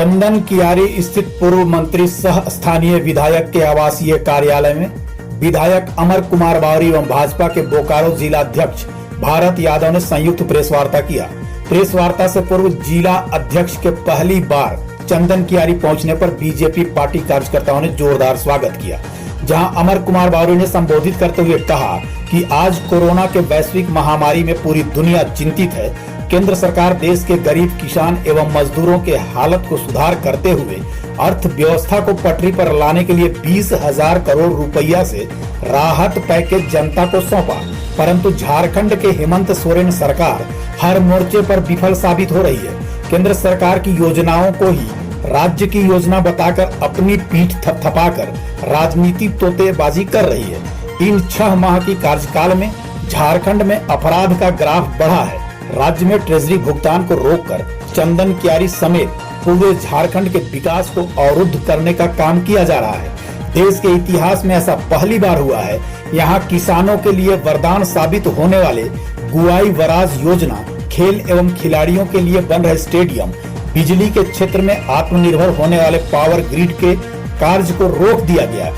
चंदन कियारी स्थित पूर्व मंत्री सह स्थानीय विधायक के आवासीय कार्यालय में विधायक अमर कुमार बावरी एवं भाजपा के बोकारो जिला अध्यक्ष भारत यादव ने संयुक्त प्रेस वार्ता किया। प्रेस वार्ता से पूर्व जिला अध्यक्ष के पहली बार चंदन कियारी पहुंचने पर बीजेपी पार्टी कार्यकर्ताओं ने जोरदार स्वागत किया। जहां अमर कुमार बावरी ने संबोधित करते हुए कहा कि आज कोरोना के वैश्विक महामारी में पूरी दुनिया चिंतित है। केंद्र सरकार देश के गरीब किसान एवं मजदूरों के हालत को सुधार करते हुए अर्थव्यवस्था को पटरी पर लाने के लिए 20,000 करोड़ रुपया से राहत पैकेज जनता को सौंपा, परंतु झारखंड के हेमंत सोरेन सरकार हर मोर्चे पर विफल साबित हो रही है। केंद्र सरकार की योजनाओं को ही राज्य की योजना बताकर अपनी पीठ थपथपाकर राजनीतिक तोतेबाजी कर रही है। इन 6 माह की कार्यकाल में झारखंड में अपराध का ग्राफ बढ़ा है। राज्य में ट्रेजरी भुगतान को रोककर चंदन कियारी समेत पूरे झारखंड के विकास को अवरुद्ध करने का काम किया जा रहा है। देश के इतिहास में ऐसा पहली बार हुआ है। यहाँ किसानों के लिए वरदान साबित होने वाले गुआई वराज योजना, खेल एवं खिलाड़ियों के लिए बन रहे स्टेडियम, बिजली के क्षेत्र में आत्मनिर्भर होने वाले पावर ग्रिड के कार्य को रोक दिया गया।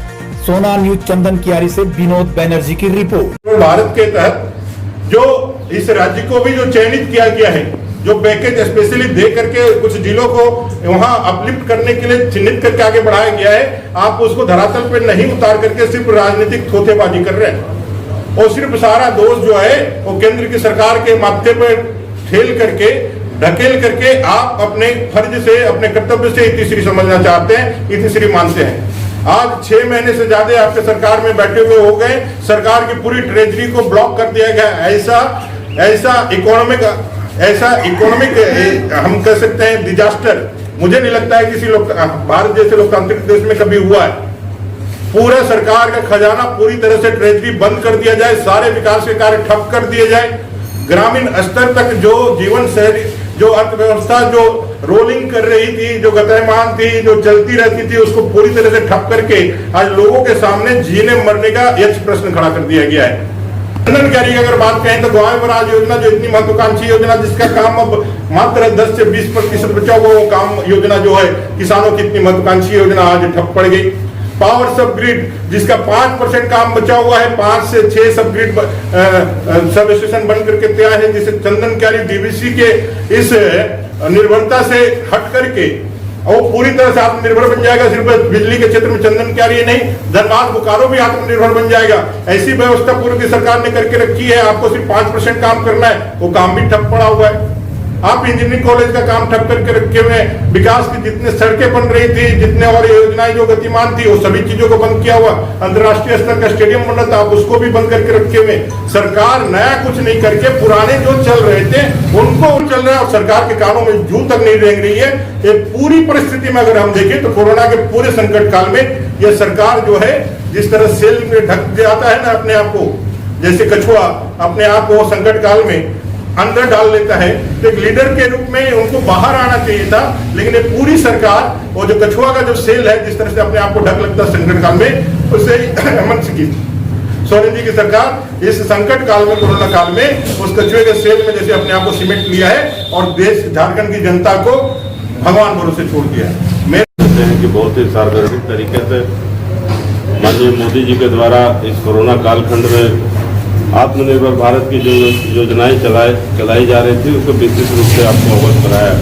सोना न्यूज चंदन कियारी से विनोद बनर्जी की रिपोर्ट। भारत के तहत जो इस राज्य को भी जो चयनित किया गया है, जो पैकेज स्पेशली दे करके कुछ जिलों को वहां अपलिफ्ट करने के लिए चिन्हित करके आगे बढ़ाया गया है, आप उसको धरातल पे नहीं उतार करके सिर्फ राजनीतिक थोथेबाजी कर रहे हैं। और सिर्फ सारा दोष जो है वो केंद्र की सरकार के माथे पर ठेल करके ढकेल करके आप अपने फर्ज से, अपने कर्तव्य से इतिश्री समझना चाहते हैं, इतिश्री मानते हैं। आज 6 महीने से ज्यादा आपके सरकार में बैठे हुए हो गए। सरकार की पूरी ट्रेजरी को ब्लॉक कर दिया गया। ऐसा इकोनॉमिक हम कह सकते हैं डिजास्टर मुझे नहीं लगता है किसी भारत जैसे लोकतांत्रिक देश में कभी हुआ है। पूरा सरकार का खजाना पूरी तरह से ट्रेजरी बंद कर दिया जाए, सारे विकास के कार्य ठप कर दिए जाए। ग्रामीण स्तर तक जो जीवन शैली, जो अर्थव्यवस्था जो रोलिंग कर रही थी, जो गतिमान थी, जो चलती रहती थी, उसको पूरी तरह से ठप करके आज लोगों के सामने जीने मरने का यक्ष प्रश्न खड़ा कर दिया गया है। चंदन कियारी की अगर बात करें तो गुआई वराज योजना जो इतनी महत्वाकांक्षी योजना, जिसका काम अब मात्र 10 से 20% बचा हुआ वो काम योजना जो है किसानों की इतनी महत्वाकांक्षी योजना आज ठप पड़ गई। पावर सब ग्रिड जिसका 5% काम बचा हुआ है, 5 से 6 सब ग्रिड सब स्टेशन बन करके तैयार है, जिसे चंदन कियारी डीवीसी के इस निर्भरता से हट करके और पूरी तरह से आत्मनिर्भर बन जाएगा। सिर्फ बिजली के क्षेत्र में चंदन कियारी नहीं, धनबाद बोकारो भी आत्मनिर्भर बन जाएगा। ऐसी व्यवस्था पूर्व की सरकार ने करके रखी है। आपको सिर्फ 5% काम करना है, वो काम भी ठप पड़ा हुआ है। आप इंजीनियरिंग कॉलेज का काम ठप करके रखे हुए, विकास की जितने सड़कें बन रही थी, जितने और योजनाएं जो गतिमान थी, वो सभी चीजों को बंद किया हुआ। अंतर्राष्ट्रीय स्तर का स्टेडियम बन रहा था, आप उसको भी बंद करके रखे हुए। सरकार नया कुछ नहीं करके पुराने जो चल रहे थे उनको चल रहा है और सरकार के कानों में जू तक नहीं रेंग रही है। ये पूरी परिस्थिति में अगर हम देखें तो कोरोना के पूरे संकट काल में यह सरकार जो है जिस तरह सेल में ढक जाता है ना अपने आप को, जैसे कछुआ अपने आप को संकट काल में अंदर डाल लेता है, तो एक लीडर के रूप में उनको बाहर आना चाहिए था। लेकिन ये पूरी सरकार और जो कछुआ का जो सेल है जिस तरह से अपने आप को ढक लगता है संकट काल में, उससे हेमंत सोरेन जी की सरकार इस संकट काल में, कोरोना काल में उस कछुए के सेल में जैसे अपने आप को सिमेंट लिया है और देश झारखंड की जनता को भगवान भरोसे छोड़ दिया है। मैं कहते हैं कि बहुत ही सार्वजनिक तरीके से माननीय मोदी जी के द्वारा इस कोरोना कालखंड में आत्मनिर्भर भारत की जो योजनाएं चलाई जा रही थी उसको विस्तृत रूप से आपको अवगत कराया है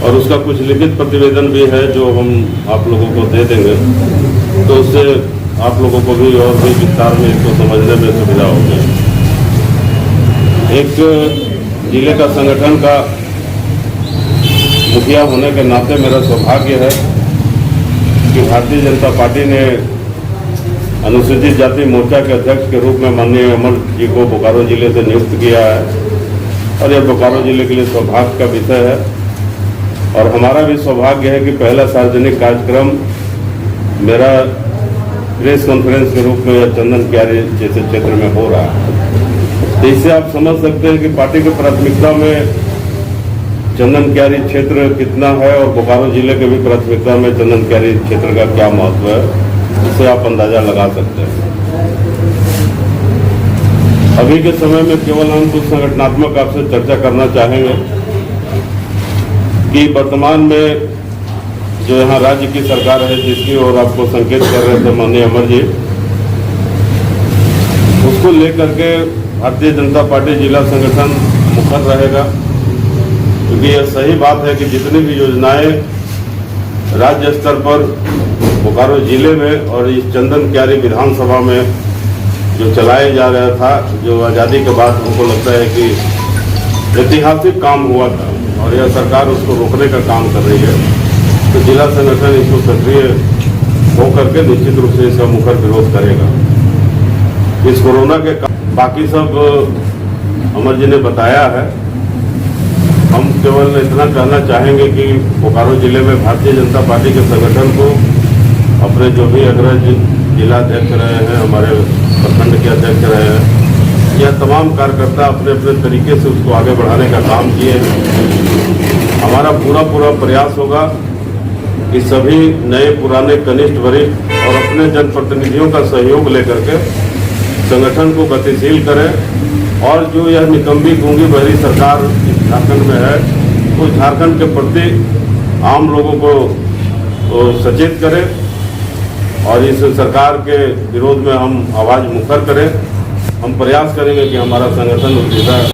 और उसका कुछ लिखित प्रतिवेदन भी है जो हम आप लोगों को दे देंगे, तो उससे आप लोगों को भी और भी विस्तार में इसको समझने में सुविधा होगी। एक जिले का संगठन का मुखिया होने के नाते मेरा सौभाग्य है कि भारतीय जनता पार्टी ने अनुसूचित जाति मोर्चा के अध्यक्ष के रूप में माननीय अमर जी को बोकारो जिले से नियुक्त किया है और यह बोकारो जिले के लिए सौभाग्य का विषय है। और हमारा भी सौभाग्य है कि पहला सार्वजनिक कार्यक्रम मेरा प्रेस कॉन्फ्रेंस के रूप में चंदन कियारी जैसे क्षेत्र में हो रहा है। तो इससे आप समझ सकते हैं कि पार्टी की प्राथमिकता में चंदन कियारी क्षेत्र कितना है और बोकारो जिले के भी प्राथमिकता में चंदन कियारी क्षेत्र का क्या महत्व है, इससे आप अंदाजा लगा सकते हैं। अभी के समय में केवल हम कुछ संगठनात्मक आपसे चर्चा करना चाहेंगे कि वर्तमान में जो यहाँ राज्य की सरकार है, जिसकी ओर आपको संकेत कर रहे थे माननीय अमर जी, उसको लेकर के भारतीय जनता पार्टी जिला संगठन मुखर रहेगा, क्योंकि यह सही बात है कि जितनी भी योजनाएं राज्य स्तर पर बोकारो जिले में और इस चंदन क्यारी विधानसभा में जो चलाया जा रहा था, जो आज़ादी के बाद हमको लगता है कि ऐतिहासिक काम हुआ था और यह सरकार उसको रोकने का काम कर रही है, तो जिला संगठन इसको सक्रिय होकर के निश्चित रूप से इसका मुखर विरोध करेगा। इस कोरोना के बाकी सब अमर जी ने बताया है। हम केवल इतना कहना चाहेंगे कि बोकारो जिले में भारतीय जनता पार्टी के संगठन को अपने जो भी अग्रज जिलाध्यक्ष रहे हैं, हमारे प्रखंड के अध्यक्ष रहे हैं, यह तमाम कार्यकर्ता अपने अपने तरीके से उसको आगे बढ़ाने का काम किए हैं। हमारा पूरा प्रयास होगा कि सभी नए पुराने कनिष्ठ वरिष्ठ और अपने जनप्रतिनिधियों का सहयोग लेकर के संगठन को गतिशील करें और जो यह निकम्मी गूंगी बहरी सरकार झारखंड में है, उस झारखंड के प्रति आम लोगों को सचेत करें और इस सरकार के विरोध में हम आवाज़ मुखर करें। हम प्रयास करेंगे कि हमारा संगठन उस